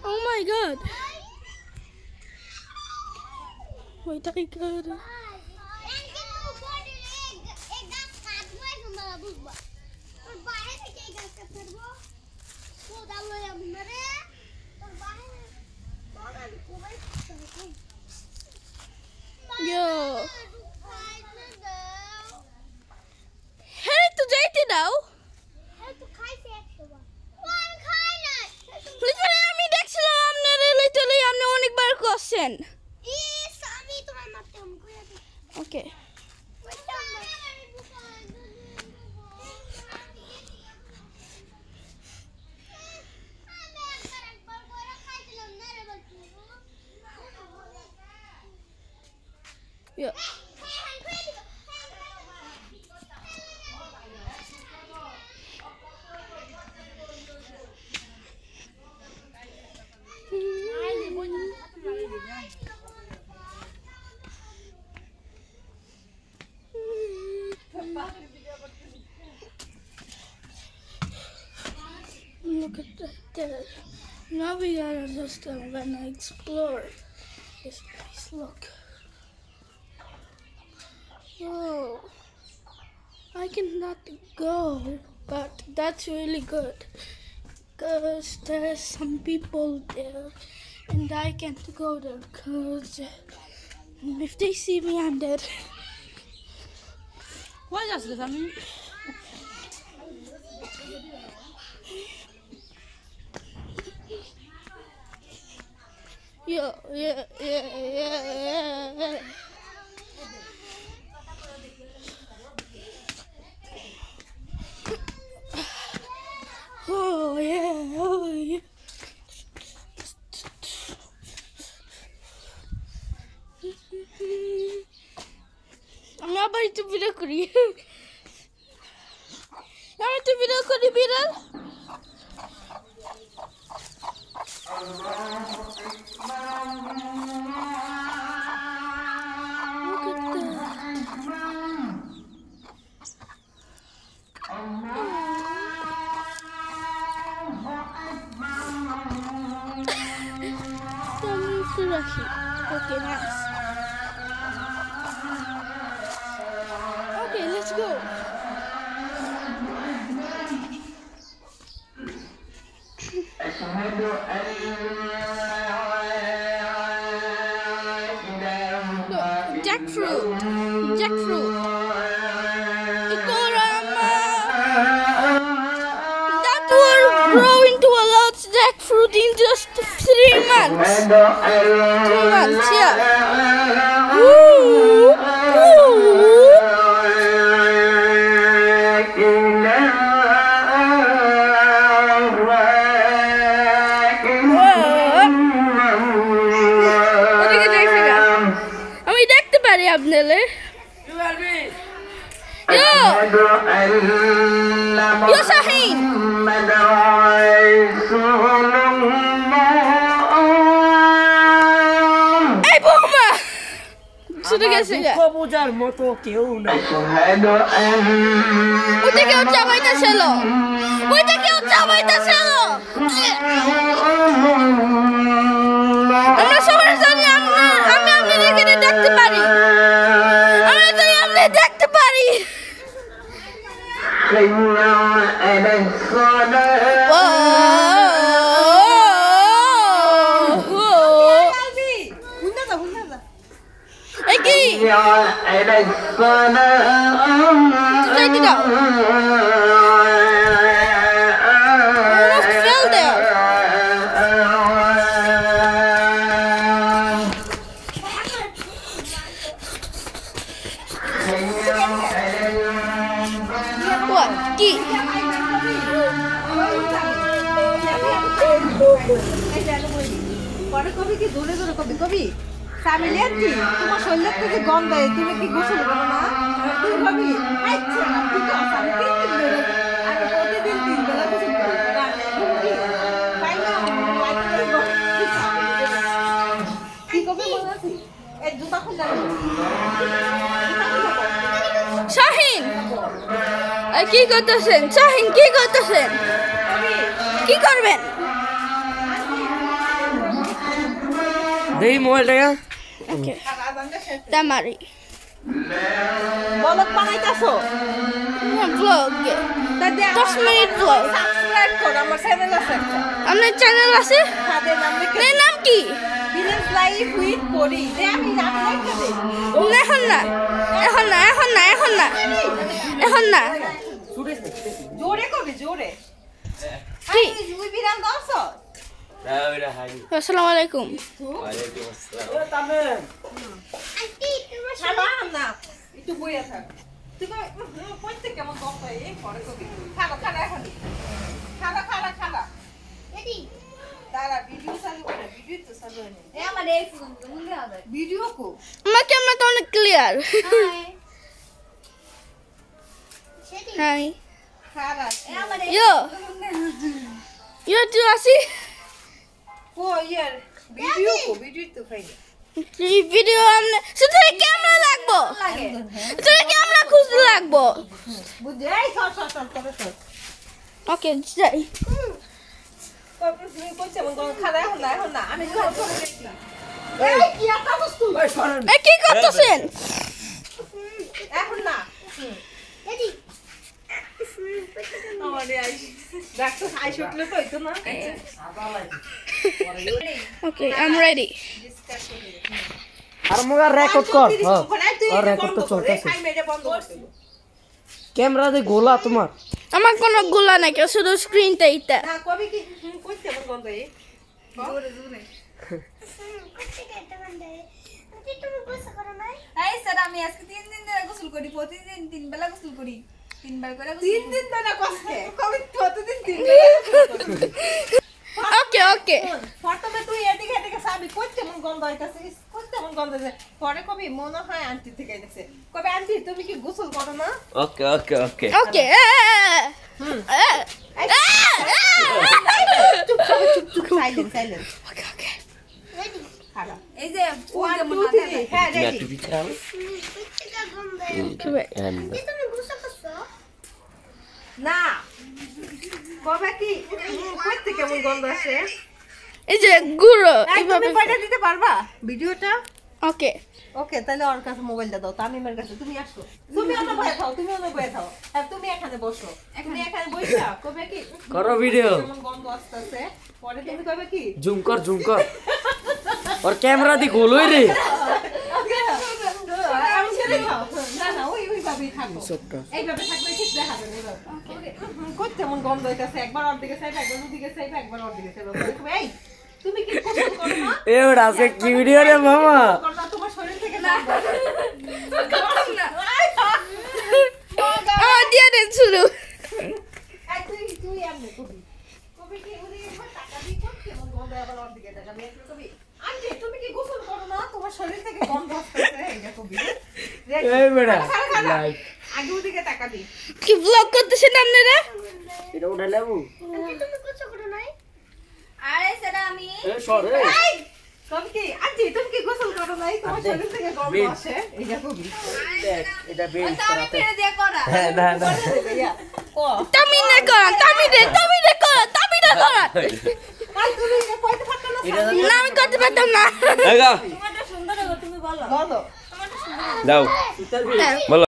Oh my god. Wait, I got it. Yo. Hey, to jaite dao. Literally, আমি দেখছিলাম আপনারা literally আপনি অনেকবার করছেন। আমি তোমার মারতে ওকে। Yeah. Look at that. Now we are just gonna explore this place. Look. Whoa. I cannot go, but that's really good because there's some people there and I can't go there because if they see me, I'm dead. Why does this? I mean, Yeah. Oh yeah. আমি আবার একটু video করি আমি একটু video করি বিড়াল রাখি okay nice Okay, let's go. Look, jackfruit. That will grow into a large jackfruit in just 3 months. 3 months, yeah. Woo! Abnele. Yo Shahin. Hey Boma. শুরু গেছে গা কবুজার মতো কেউ না ওইটা কেউ চাবাইতেছিল আমরা সবার জন্য আমি আপনাদেরকে দেখতে পারি দেখতে পারি কি পরে কবি কি দূরে দূরে কবি ফ্যামিলি আর কি তোমার শরীরের থেকে গন্ধ হয় তুমি কি গোসল করো না তুই কবি আচ্ছা ঠিক আছে আমি 3 দিন ধরে আমি প্রতিদিন 3 বেলা গোসল করি তাই না কি কবি মনে আছে এই জুতা খুলে শাহিন কি করতেছেন কি করবেন দেই মোবাইলটা ওকে তামারি বলক বানাইতাছো ব্লগ তাতে 10 মিনিট ব্লগ সাবস্ক্রাইব কর আমার চ্যানেল আছে আপনার চ্যানেল আছে তাদের নাম লিখে এর নাম কি ভিলেজ লাইফ উইথ পরি দে আমি নাম লিখে দেই এখন না জোরে কবি জোরে কি তুই বিরান দাওছ আসসালামু আলাইকুম খাবা না একটু বইয়া থাক তুই কইতে কেমন কথা এই পরে কবি খালা এখন খালা রেডি তারা ভিডিও চালু করে ভিডিও তো চালু নেই এ আমার এই ফোন মুন্ডে হবে ভিডিও কো আমার ক্যামেরা তো অনেক ক্লিয়ার হাই শেডি হাই খালা এ আমার ইয়ো তুই আসি ও ইয়ার ভিডিও কো ভিডিও তো খাই এই ভিডিও আমনে শুধু ক্যামেরা লাগবো লাগে শুধু ক্যামেরা খুঁজতে লাগবো বুঝে এই সর করে সর ওকে যাই তুমি কইছে মন খালা এখন না আমি সব করে দেখি এই কি একটা বস্তু এই কি করতেছেন এখন না রেডি আমারে আই দেখো আই শুটলে তো হইতো না ওকে আই এম রেডি আর মোরা রেকর্ড কর আর রেকর্ড তো চলতেছে খাই মেরে বন্ধ করতে ক্যামেরা দে গোলা তোমার আমার কোনো গোলা নাই শুধু স্ক্রিনটা এইটা না কবি কি কইতে মন বন্ধ এই জোরে করতে কেটে বন্ধে তুমি বসে করো নাই এই স্যার আমি আজকে 3 দিন ধরে গোসল করি প্রতিদিন 3 বেলা গোসল করি 3 বার করে গোসল 3 দিন ধরে কষ্টে কবি কতদিন 3 ওকে ওকে প্রথমে তুই এদিকে সাবি কইতে মন গন্ধ হইতাছে কইতে মন গন্ধ হইতাছে পরে কবি মনে হয় আন্টি থেকে আইতাছে কবি আন্টি তুমি কি গোসল করো না ওকে ওকে চুপ সাইলেন্ট ওকে ওকে রেডি খালা এই যে ফুল 1 যেমন 2 মাথায় 3 হ্যাঁ রেডি করতে গন্ধে কিবে তুমি গুছা করছো না কবে কি কইতে কেমন গন্ধ আসে এই যে গুড়ো এই তুমি এইভাবে পাঠা দিতে পারবা ভিডিওটা ওকে ওকে তাহলে ওর কাছে মোবাইলটা দাও তামিমের কাছে তুমি আসো তুমি অন্য বয়ে থাও আর তুমি এখানে বসো তুমি এখানে বসা কবে কি করো ভিডিও কেমন গন্ধ আসতেছে পরে তুমি কবে কি জুম কর আর ক্যামেরা দি গোলই রে আমি ছেড়ে দাও না ওই ভাবেই থাকো এইভাবে থাকলে ঠিক দেখা যাবে কই কেমন গন্ধ হইতাছে একবার ওর দিকে চাইবে একবার ওর দিকে চাইবে একবার ওর দিকে চাইবে এই তুমি কি পছন্দ করো না এ ওটা আছে কি ভিডিও রে মামা করো না তোমার শরীর থেকে না দিয়ে দেন শুরু তুই এমনি কবি কি ওই টাকা দিয়ে করতে মন গন্ধ আবার ওর দিকে টাকা আমি একটু কবি আন্টি তুমি কি গোসল করো না তোমার শরীর থেকে গন্ধ আসতেছে এইটা কবি এই বেটা লাইক আগে ওদিকে টাকা দি কি ব্লগ করতেছেন আপনারা এটা উঠা লেবু তুমি গুছা করো নাই আরে স্যার আমি এ সরে এই কবি কি আন্টি তুমি কি গোসল করো নাই তোমার শরীর থেকে গন্ধ আসে এইটা কবি দেখ এটা বেল তো আমি ফেলে দিয়ে করা হ্যাঁ না ও তামিনে করা তামিনে করা আর তুমি কইতে পারতো না না আমি করতে পারতাম না এগা তোমারটা সুন্দর হবে তুমি বলো বলো দাও হ্যাঁ। বলো